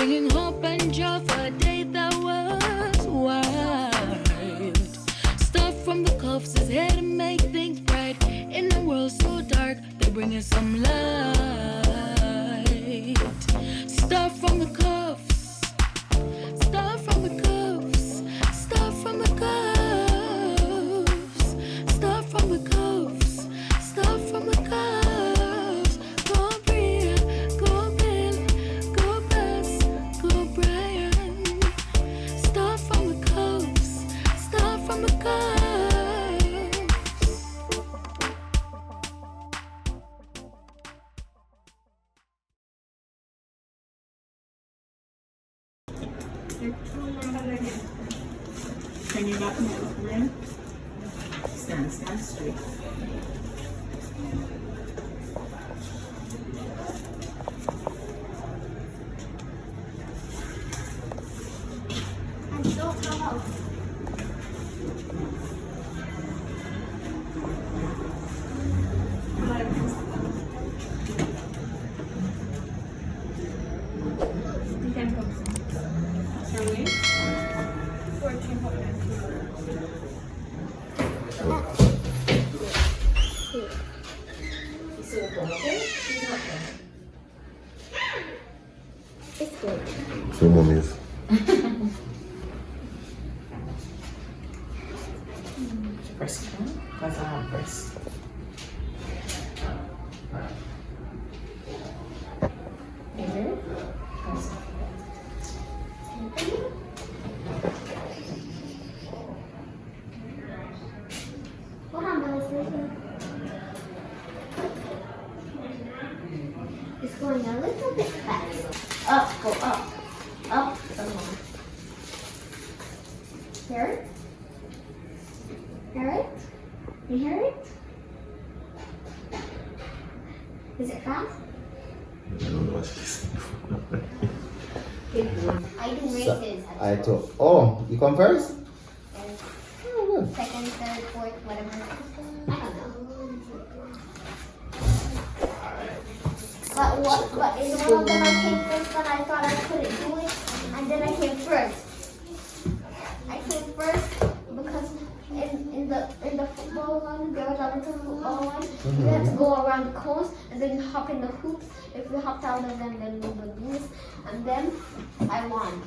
bringing hope and joy for a day that was wild. Stuff from the cuffs is here to make things bright. In a world so dark, they're bringing some light. Stuff from the cuffs, stuff from the cuffs, stuff from the cuffs, stuff from the cuffs, stuff from the cuffs. Go Bria, go Bill, go Bess, go Brian. Stuff from the cuffs, stuff from the cuffs. Can you back me up, Maria? Stand straight. And don't come out. You can come. Shall we? 14 It's good. Two mummies. Press it on, because I have press. Here. Press it. Hold on, Melissa. It's going a little bit fast. Up, go up. Up, some more. Hear it? Hear it? You hear it? Is it fast? I don't know what she's I do races. I took. Oh, you come first? Oh, Second, third, fourth, whatever. I don't know. But in one of them I came first, but I thought I couldn't do it, and then I came first. I came first because in the football one, there was a little football one. You had to go around the cones and then you hop in the hoops. If you hopped out of them, then you would lose. And then I won.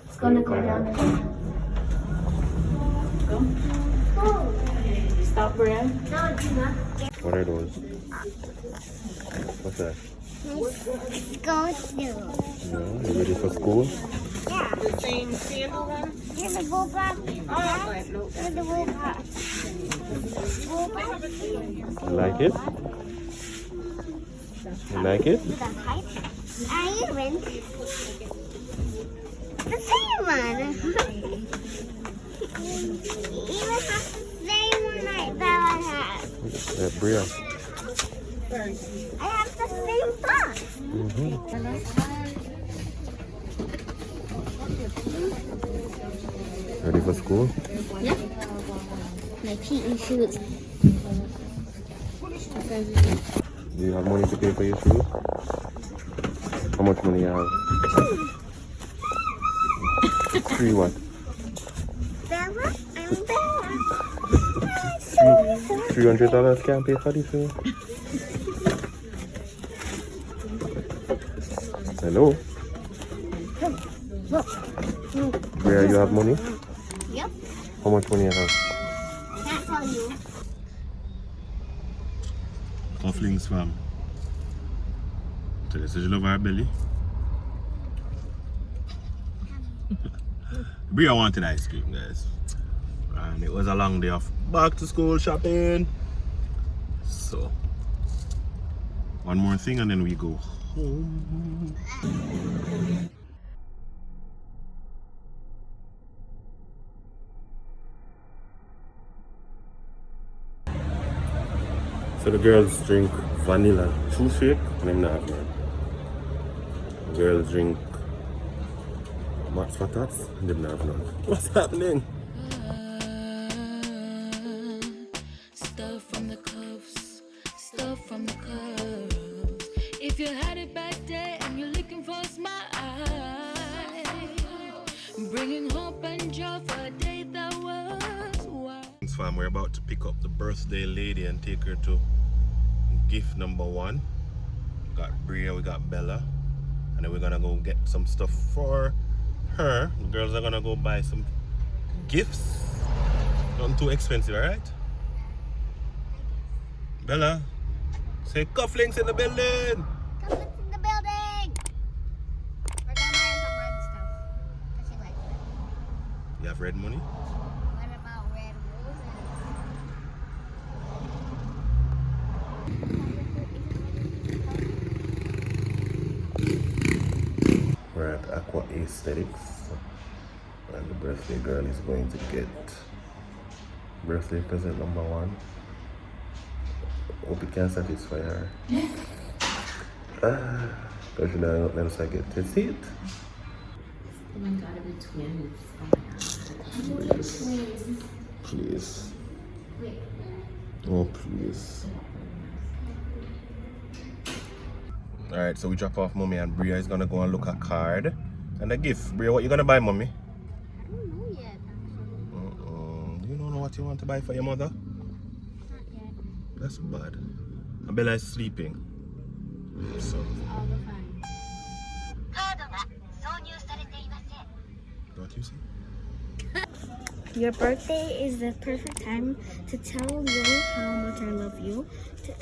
It's gonna go down again. Go. Oh. Stop, Brian. No, it's not. what are those? What's that? Go through. No, you ready for school? Yeah. The same sandal one? Here's the bull box. Oh, right, no. Here's the bull box. Bull box. You like it? You like it? With a pipe. I even. The same one. Even has the same one like that one has. Bria. I have the same box. Ready for school? Yep. My PE shoes. Do you have money to pay for your shoes? How much money you have? 3 what? Bella, I'm Bella. $300 can't pay for this shoes? Hello? Where you have money? Yep. How much money you have? Can't tell you. Cufflinks fam. So this is love our belly. Bria wanted ice cream, guys. And it was a long day of back to school shopping. So one more thing and then we go home. So the girls drink vanilla true shake and I'm not having it. The girls drink Max for tots and I'm not having none. What's happening? Stuff from the cuffs, stuff from the joy for a day that was wild. Fam, we're about to pick up the birthday lady and take her to gift number 1. We got Bria, we got Bella, and then we're gonna go get some stuff for her. The girls are gonna go buy some gifts. Not too expensive, alright? Bella, say cufflinks in the building! Cufflinks in the building! We're gonna buy some red stuff. Cause she likes it. You have red money? What about red roses? We're at Aqua Aesthetics, and the birthday girl is going to get birthday present number 1. Hope it can satisfy her. Because you know nothing else I get to see it. Oh my god, we're twins. Oh my god. Twins. Please. Wait. Oh, please. Alright, so we drop off Mommy and Bria is gonna go and look at card and a gift. Bria, what you gonna buy, Mommy? I don't know yet, actually. You don't know what you want to buy for your mother? Not yet. That's bad. Bella is sleeping. So, All the fun. what you see? Your birthday is the perfect time to tell you how much I love you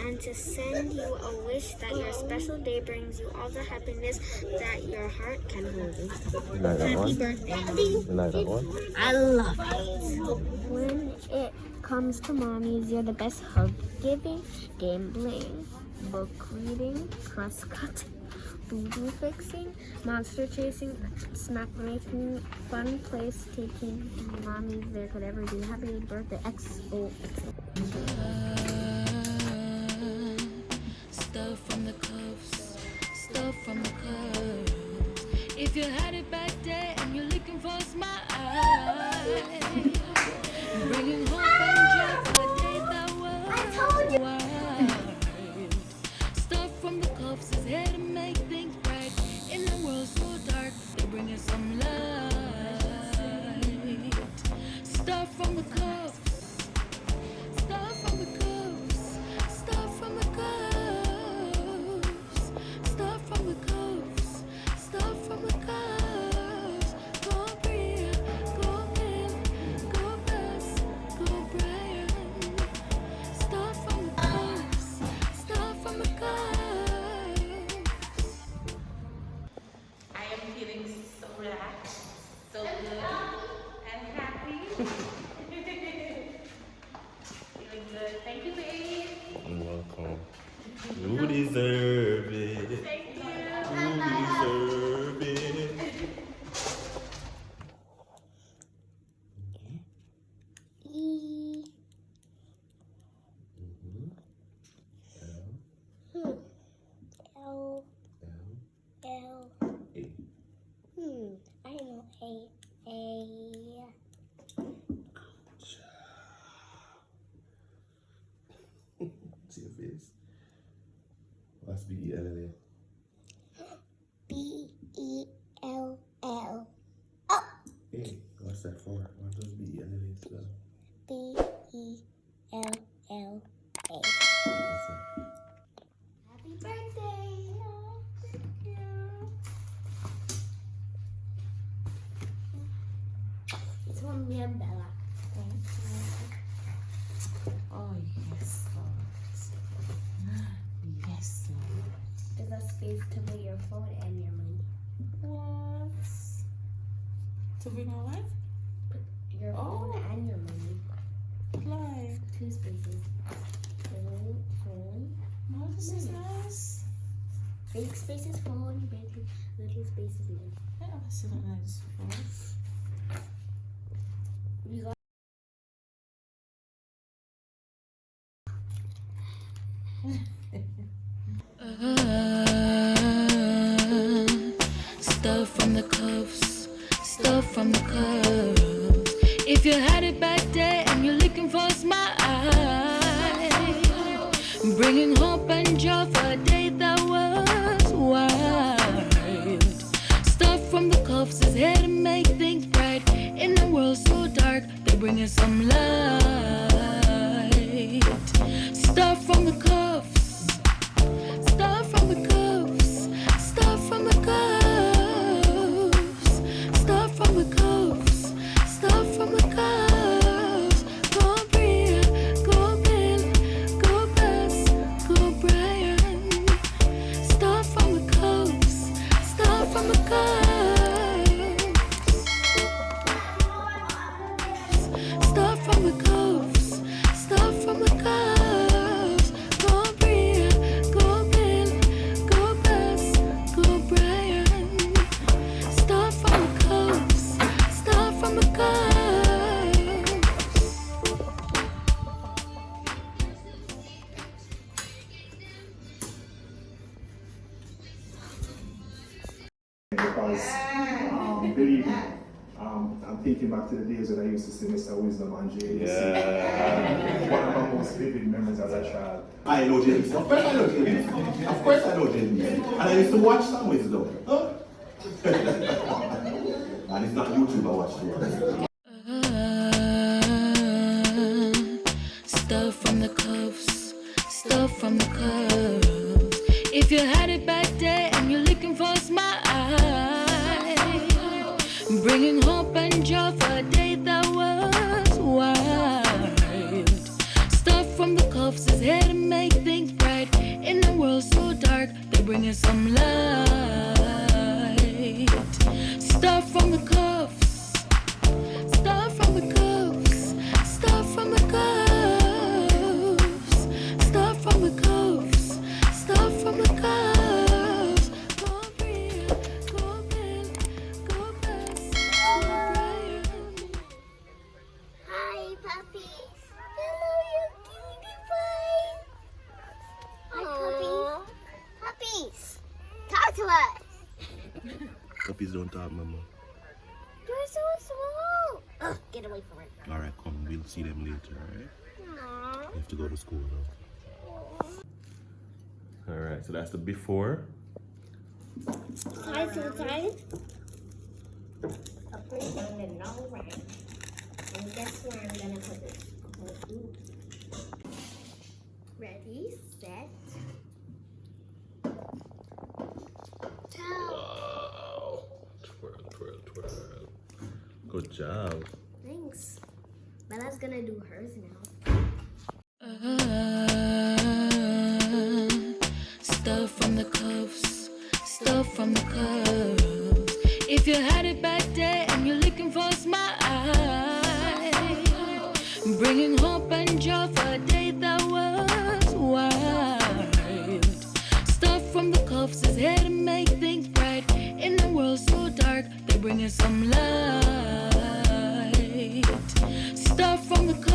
and to send you a wish that your special day brings you all the happiness that your heart can hold. You like that Happy one? birthday. You like that one? I love it. When it comes to mommies, you're the best hug giving, gambling, book reading, cross cutting, boo fixing, monster chasing, snack making, fun place taking mommies there could ever do. Happy birthday, XOXO. Stuff from the cuffs, stuff from the cuffs. If you had a bad day and you're looking for a smile, bringing hope and joy for a day that was wild. Stuff from the cuffs is here to make things bright. In the world so dark, they're bringing some light. Stuff from the cuffs. Stuff from the cuffs, stuff from the cuffs, stuff from the cuffs, stuff from the cuffs. Go Bria, go Bill, go Bess, go Brian. Stuff from the cuffs, stuff from the cuffs. I am feeling so relaxed, so good, and happy. Feeling good. Thank you, babe. You're welcome. You deserve it. Thank you. You deserve it. L. L. I know A. See your face. What's B-E-L-L-A? B-E-L-L. Hey, what's that for? What does B-E-L-L-A spell? B-E-L-L-A. What's that? Happy birthday! Oh, thank you. It's from me and Bella. Oh, yes, Lord. Yes, Lord. There's a space to put your phone and your money. What? To bring our life? Your phone Oh. and your money. Life. 2 spaces. Phone. Oh, this is nice. Big spaces phone, big little spaces money. I never seen it nice before. You got Stuff from the cuffs, stuff from the cuffs. If you had a bad day and you're looking for a smile, bringing hope and joy for a day that was wild. Stuff from the cuffs is here to make things bright. In the world bringing some light. Stuff from the cuffs, stuff from the cuffs, stuff from the cuffs, stuff from the cuffs, stuff from the cuffs. Go Bria, go Bill, go Bess, go Brian. Stuff from the cuffs, stuff from the cuffs. Stuff from the cuffs, stuff from the cuffs. Go Bria, go Bill, go Bess, go Brian. Stuff from the cuffs, stuff from the cuffs. Because, believe me, I'm thinking back to the days when I used to see Mr. Wisdom on JDC. One of my most vivid memories as a child. I know JDC. Of course I know JDC. Of course I know JDC. And I used to watch some Wisdom. Huh? And it's not YouTube I watch too. Stuff from the cuffs, stuff from the cuffs. If you had it back there and you're looking for a smile, bringing hope and joy for a day that was wild. Stuff from the cuffs is here to make things bright. In a world so dark, they're bringing some light. Stuff from the cuffs, stuff from the cuffs, stuff from the cuffs, stuff from the cuffs, stuff from the cuffs. Go Bria, go Bill, go Bess, go Brian. Hi, puppies. Hello, you cutie pie. Hi, puppies. Puppies, talk to us. Puppies don't talk, mama. You're so small. Ugh, get away from it. Alright, come. We'll see them later, alright? Aww. You have to go to school now. Alright, so that's the before. Side to the side. I'll put it on the long way. And guess where I'm gonna put this? Ready, set. Wow. Twirl, twirl, twirl. Good job. Thanks. Bella's gonna do hers now. Stuff from the cuffs, stuff from the cuffs. If you had it back there and you're looking for a smile, bringing hope and joy for a day that was wild. Stuff from the cuffs is here to make things bright. In a world so dark, they're bringing some light. Stuff from the cuffs.